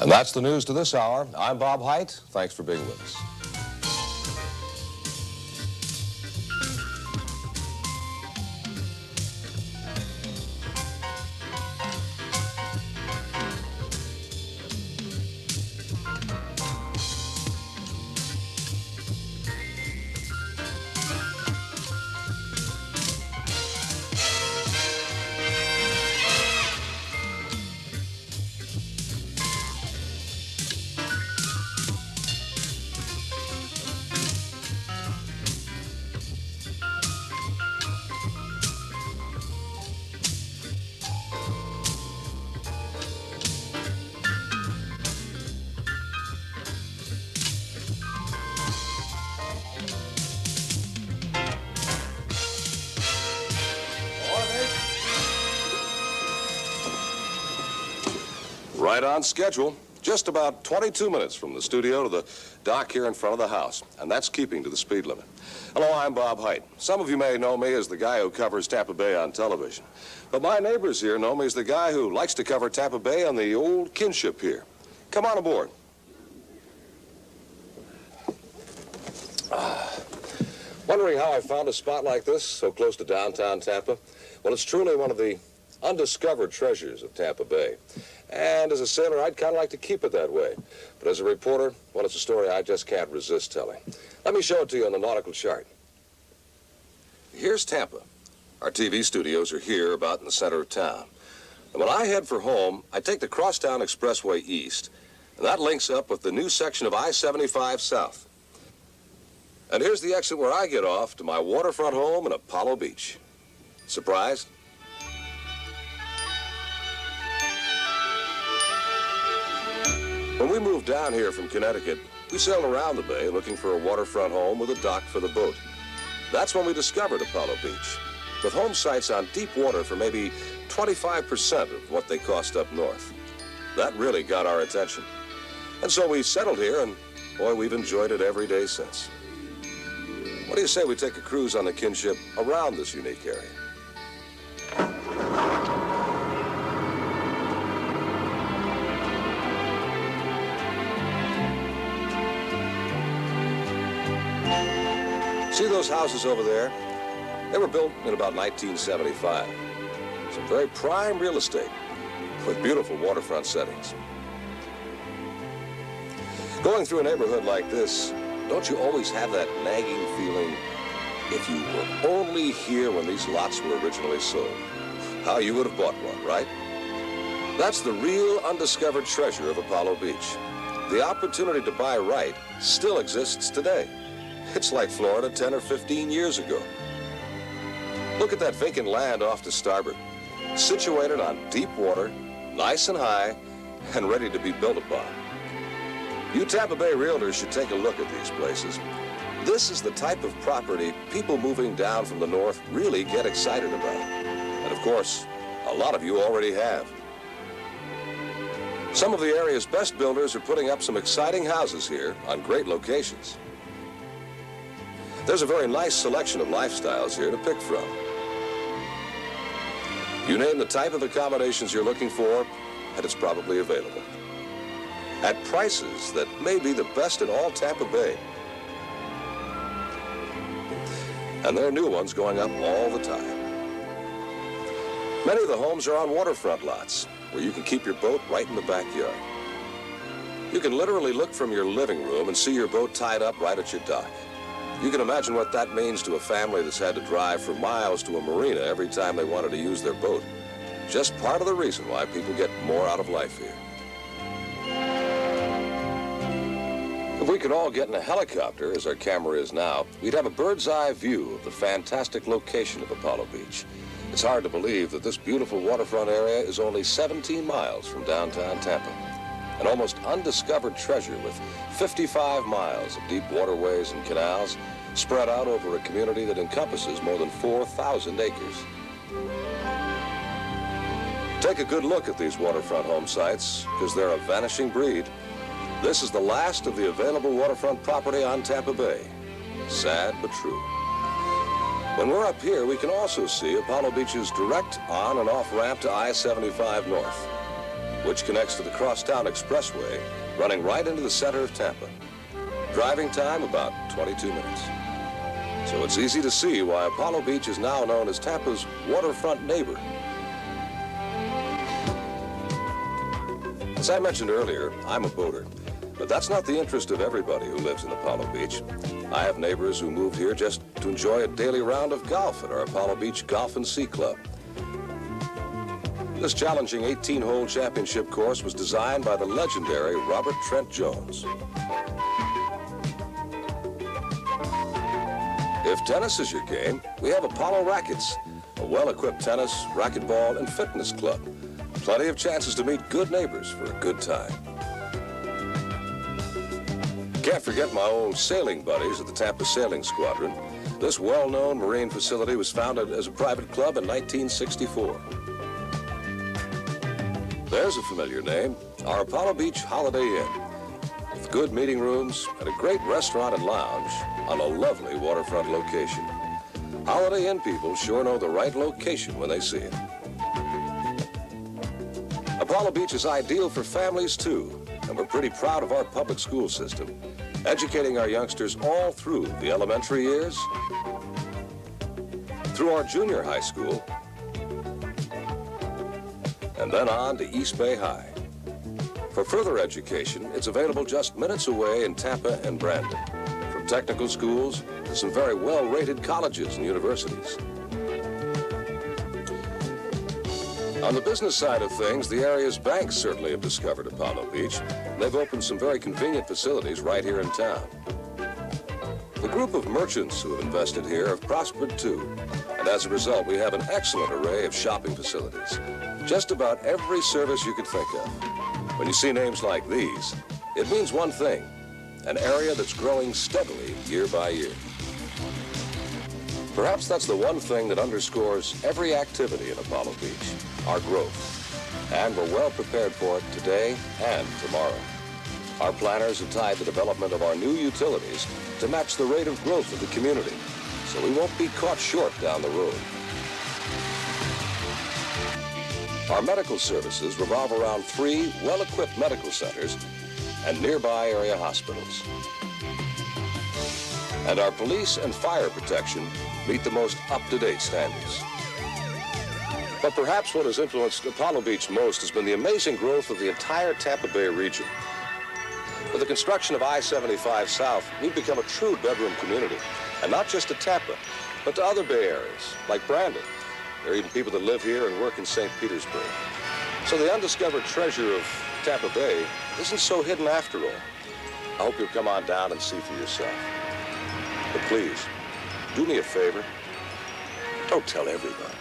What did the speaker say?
And that's the news to this hour. I'm Bob Hite. Thanks for being with us. Right on schedule. Just about 22 minutes from the studio to the dock here in front of the house, and that's keeping to the speed limit. Hello, I'm Bob Hite. Some of you may know me as the guy who covers Tampa Bay on television, but my neighbors here know me as the guy who likes to cover Tampa Bay on the old kinship here. Come on aboard. Wondering how I found a spot like this so close to downtown Tampa? Well, it's truly one of the undiscovered treasures of Tampa Bay. And as a sailor, I'd kind of like to keep it that way. But as a reporter, well, it's a story I just can't resist telling. Let me show it to you on the nautical chart. Here's Tampa. Our TV studios are here, about in the center of town. And when I head for home, I take the Crosstown Expressway east, and that links up with the new section of I-75 south. And here's the exit where I get off to my waterfront home in Apollo Beach. Surprised? When we moved down here from Connecticut, we sailed around the bay looking for a waterfront home with a dock for the boat. That's when we discovered Apollo Beach, with home sites on deep water for maybe 25% of what they cost up north. That really got our attention. And so we settled here, and boy, we've enjoyed it every day since. What do you say we take a cruise on the kinship around this unique area? See those houses over there? They were built in about 1975. Some very prime real estate with beautiful waterfront settings. Going through a neighborhood like this, don't you always have that nagging feeling, if you were only here when these lots were originally sold, how you would have bought one, right? That's the real undiscovered treasure of Apollo Beach. The opportunity to buy right still exists today. It's like Florida 10 or 15 years ago. Look at that vacant land off to starboard, situated on deep water, nice and high, and ready to be built upon. You Tampa Bay realtors should take a look at these places. This is the type of property people moving down from the north really get excited about. And of course, a lot of you already have. Some of the area's best builders are putting up some exciting houses here on great locations. There's a very nice selection of lifestyles here to pick from. You name the type of accommodations you're looking for, and it's probably available. At prices that may be the best in all Tampa Bay. And there are new ones going up all the time. Many of the homes are on waterfront lots, where you can keep your boat right in the backyard. You can literally look from your living room and see your boat tied up right at your dock. You can imagine what that means to a family that's had to drive for miles to a marina every time they wanted to use their boat. Just part of the reason why people get more out of life here. If we could all get in a helicopter, as our camera is now, we'd have a bird's eye view of the fantastic location of Apollo Beach. It's hard to believe that this beautiful waterfront area is only 17 miles from downtown Tampa. An almost undiscovered treasure with 55 miles of deep waterways and canals spread out over a community that encompasses more than 4,000 acres. Take a good look at these waterfront home sites, because they're a vanishing breed. This is the last of the available waterfront property on Tampa Bay. Sad but true. When we're up here, we can also see Apollo Beach's direct on and off ramp to I-75 North. which connects to the Crosstown Expressway, running right into the center of Tampa. Driving time about 22 minutes. So it's easy to see why Apollo Beach is now known as Tampa's waterfront neighbor. As I mentioned earlier, I'm a boater, but that's not the interest of everybody who lives in Apollo Beach. I have neighbors who moved here just to enjoy a daily round of golf at our Apollo Beach Golf and Sea Club. This challenging 18-hole championship course was designed by the legendary Robert Trent Jones. If tennis is your game, we have Apollo Rackets, a well-equipped tennis, racquetball, and fitness club. Plenty of chances to meet good neighbors for a good time. Can't forget my old sailing buddies at the Tampa Sailing Squadron. This well-known marine facility was founded as a private club in 1964. There's a familiar name, our Apollo Beach Holiday Inn, with good meeting rooms and a great restaurant and lounge on a lovely waterfront location. Holiday Inn people sure know the right location when they see it. Apollo Beach is ideal for families too, and we're pretty proud of our public school system, educating our youngsters all through the elementary years, through our junior high school, and then on to East Bay High. For further education, it's available just minutes away in Tampa and Brandon, from technical schools to some very well-rated colleges and universities. On the business side of things, the area's banks certainly have discovered Apollo Beach. They've opened some very convenient facilities right here in town. The group of merchants who have invested here have prospered too, and as a result, we have an excellent array of shopping facilities. Just about every service you could think of. When you see names like these, it means one thing, an area that's growing steadily year by year. Perhaps that's the one thing that underscores every activity in Apollo Beach, our growth. And we're well prepared for it today and tomorrow. Our planners have tied the development of our new utilities to match the rate of growth of the community, so we won't be caught short down the road. Our medical services revolve around 3 well-equipped medical centers and nearby area hospitals. And our police and fire protection meet the most up-to-date standards. But perhaps what has influenced Apollo Beach most has been the amazing growth of the entire Tampa Bay region. With the construction of I-75 South, we've become a true bedroom community, and not just to Tampa, but to other Bay areas, like Brandon. There are even people that live here and work in St. Petersburg. So the undiscovered treasure of Tampa Bay isn't so hidden after all. I hope you'll come on down and see for yourself. But please, do me a favor. Don't tell everybody.